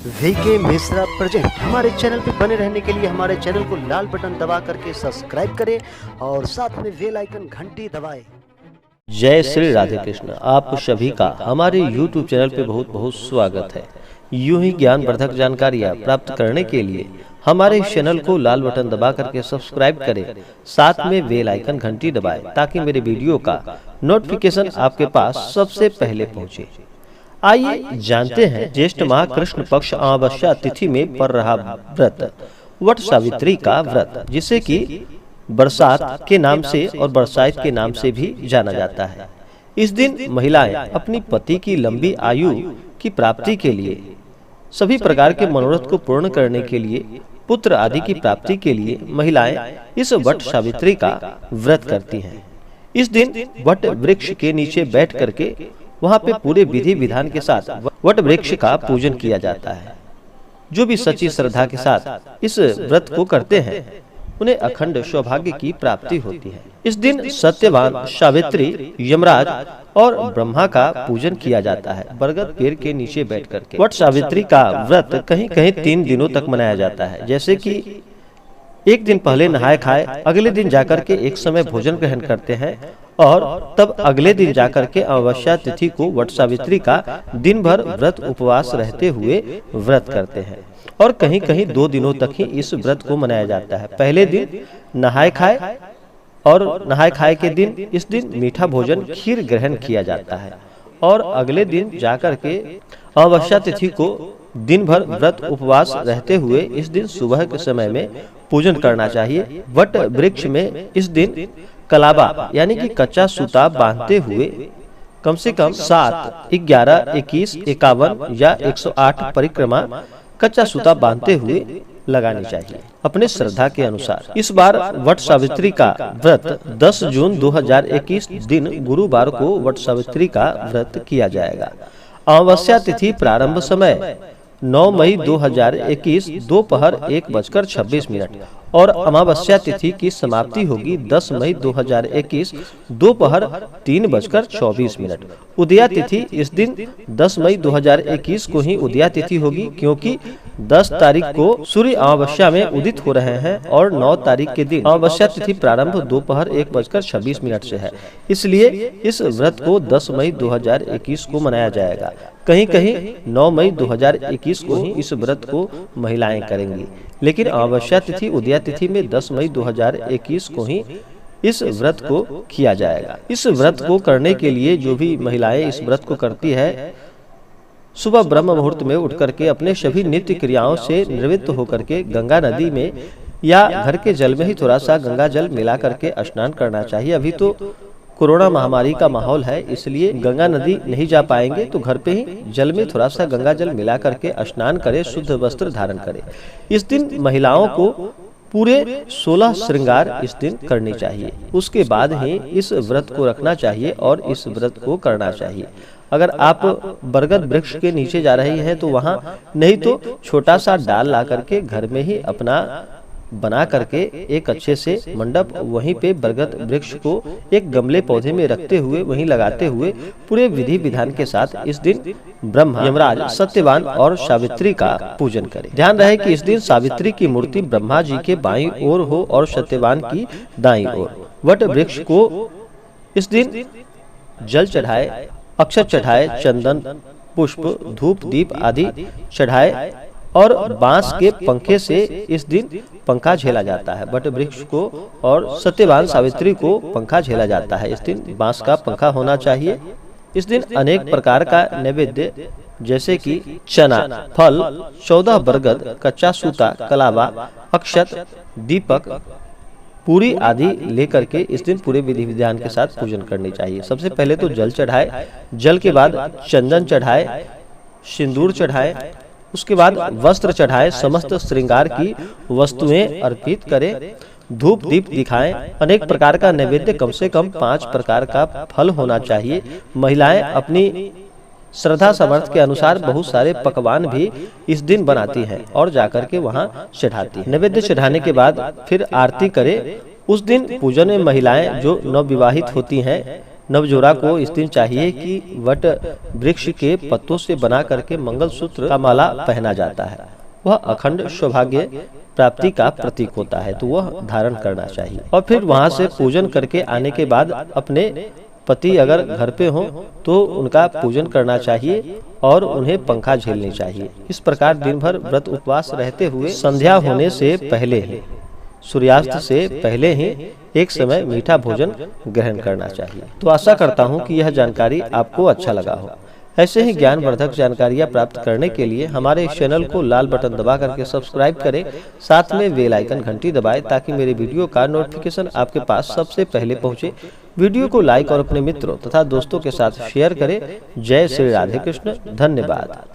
VK Mishra present. हमारे channel पर बने रहने के लिए हमारे चैनल को लाल बटन दबा करके सब्सक्राइब करें और साथ में बेल आइकन घंटी दबाएं। जय श्री राधे कृष्ण। आप सभी का हमारे YouTube चैनल पे बहुत बहुत स्वागत है। यूं ही ज्ञानवर्धक जानकारियां प्राप्त करने के लिए हमारे चैनल को लाल बटन दबा करके सब्सक्राइब करें, साथ में बेल आइकन घंटी दबाएं ताकि मेरे वीडियो का नोटिफिकेशन आपके पास सबसे पहले पहुंचे। आइए जानते हैं ज्येष्ठ माह कृष्ण पक्ष अमावस्या तिथि में पड़ रहा व्रत वट सावित्री का व्रत, जिसे कि बरसात के नाम से और बरसाइत के नाम से भी जाना जाता है। इस दिन महिलाएं अपनी पति की लंबी आयु की प्राप्ति के लिए, सभी प्रकार के मनोरथ को पूर्ण करने के लिए, पुत्र आदि की प्राप्ति के लिए महिलाएं इस वट सावित्री का व्रत करती हैं। इस दिन वट वृक्ष के नीचे बैठ करके वहाँ पे पूरे विधि विधान के साथ वट वृक्ष का पूजन किया जाता है। जो भी सच्ची श्रद्धा के साथ इस व्रत को करते हैं उन्हें अखंड सौभाग्य की प्राप्ति होती है। इस दिन सत्यवान, सावित्री, यमराज और ब्रह्मा का पूजन किया जाता है बरगद पेड़ के नीचे बैठ करके। वट सावित्री का व्रत कहीं कहीं 3 दिनों तक मनाया जाता है, जैसे कि एक दिन पहले नहाए खाए, अगले दिन जाकर के एक समय भोजन ग्रहण करते हैं और तब अगले दिन जाकर के अमावस्या तिथि को वट सावित्री का दिन भर व्रत उपवास रहते हुए व्रत करते हैं। और कहीं कहीं 2 दिनों तक ही इस व्रत को मनाया जाता है। पहले दिन नहाए खाए और नहाए खाए के दिन इस दिन मीठा भोजन खीर ग्रहण किया जाता है और अगले दिन जाकर के अमावस्या तिथि को दिन भर व्रत उपवास रहते हुए इस दिन सुबह के समय में पूजन करना चाहिए। वट वृक्ष में इस दिन कलाबा यानी कि कच्चा सूता बांधते हुए कम से कम 7, 11, 21, 51 या 108 परिक्रमा कच्चा सूता बांधते हुए लगानी चाहिए अपने श्रद्धा के अनुसार। इस बार वट सावित्री का व्रत 10 जून 2021 दिन गुरुवार को वट सावित्री का व्रत किया जाएगा। अमावस्या तिथि प्रारंभ समय 9 मई 2021 दोपहर 1:26 और अमावस्या तिथि की समाप्ति होगी 10 मई 2021 दोपहर 3:24। उदया तिथि इस दिन 10 मई 2021 को ही उदया तिथि होगी, क्योंकि 10 तारीख को सूर्य अमावस्या में उदित हो रहे हैं और 9 तारीख के दिन अमावस्या तिथि प्रारंभ दोपहर 1:26 से है। इसलिए इस व्रत को 10 मई 2021 को मनाया जाएगा। कहीं कहीं 9 मई 2021 को ही इस व्रत को महिलाएं करेंगी, लेकिन अमावस्या तिथि उदया तिथि में 10 मई 2021 को ही इस व्रत को किया जाएगा। इस व्रत को करने के लिए जो भी महिलाएं इस व्रत को करती है, सुबह ब्रह्म मुहूर्त में उठ करके अपने सभी नित्य क्रियाओं से निवृत्त होकर के गंगा नदी में या घर के जल में ही थोड़ा सा गंगा जल मिला करके स्नान करना चाहिए। अभी तो कोरोना महामारी का माहौल है, इसलिए गंगा नदी नहीं जा पाएंगे तो घर पे ही जल में थोड़ा सा गंगा जल मिला करके स्नान करें, शुद्ध वस्त्र धारण करें। इस दिन महिलाओं को पूरे 16 श्रृंगार इस दिन करनी चाहिए। उसके बाद ही इस व्रत को रखना चाहिए और इस व्रत को करना चाहिए। अगर आप बरगद वृक्ष के नीचे जा रही हैं तो वहाँ नहीं तो छोटा सा डाल ला करके घर में ही अपना बना करके एक अच्छे से मंडप वहीं पे बरगद वृक्ष को एक गमले पौधे में रखते हुए वहीं लगाते हुए पूरे विधि विधान के साथ इस दिन ब्रह्मा, यमराज, सत्यवान और सावित्री का पूजन करें। ध्यान रहे कि इस दिन सावित्री की मूर्ति ब्रह्मा जी के बाईं ओर हो और सत्यवान की दाईं ओर। वट वृक्ष को इस दिन जल चढ़ाए, अक्षत चढ़ाए, चंदन, पुष्प, धूप, दीप आदि चढ़ाए और बांस के पंखे से इस दिन पंखा झेला जाता है। वट वृक्ष को और सत्यवान सावित्री को पंखा झेला जाता है। इस दिन बांस का पंखा होना चाहिए। इस दिन अनेक प्रकार का नैवेद्य जैसे कि चना, फल, 14 बरगद, कच्चा सूता, कलावा, अक्षत, दीपक, पूरी आदि लेकर के इस दिन पूरे विधि विधान के साथ पूजन करनी चाहिए। सबसे पहले तो जल चढ़ाए, जल के बाद चंदन चढ़ाए, सिंदूर चढ़ाए, उसके बाद वस्त्र चढ़ाए, समस्त श्रृंगार की वस्तुएं अर्पित करें, धूप दीप दिखाएं। अनेक प्रकार का नैवेद्य, कम से कम 5 प्रकार का फल होना चाहिए। महिलाएं अपनी श्रद्धा सामर्थ्य के अनुसार बहुत सारे पकवान भी इस दिन बनाती हैं और जाकर के वहां चढ़ाती हैं। नैवेद्य चढ़ाने के बाद फिर आरती करें। उस दिन पूजन में महिलाएं जो नवविवाहित होती हैं नवजोड़ा को इस दिन चाहिए कि वट वृक्ष के पत्तों से बना करके मंगलसूत्र का माला पहना जाता है। वह अखंड सौभाग्य प्राप्ति का प्रतीक होता है, तो वह धारण करना चाहिए। और फिर वहां से पूजन करके आने के बाद अपने पति अगर घर पे हो तो उनका पूजन करना चाहिए और उन्हें पंखा झेलनी चाहिए। इस प्रकार दिन भर व्रत उपवास रहते हुए संध्या होने से पहले ही, सूर्यास्त से पहले ही एक समय मीठा भोजन ग्रहण करना चाहिए। तो आशा करता हूँ कि यह जानकारी आपको अच्छा लगा हो। ऐसे ही ज्ञानवर्धक जानकारियाँ प्राप्त करने के लिए हमारे इस चैनल को लाल बटन दबा करके सब्सक्राइब करें, साथ में बेल आइकन घंटी दबाएं ताकि मेरे वीडियो का नोटिफिकेशन आपके पास सबसे पहले पहुंचे। वीडियो को लाइक और अपने मित्रों तथा दोस्तों के साथ शेयर करें। जय श्री राधे कृष्ण। धन्यवाद।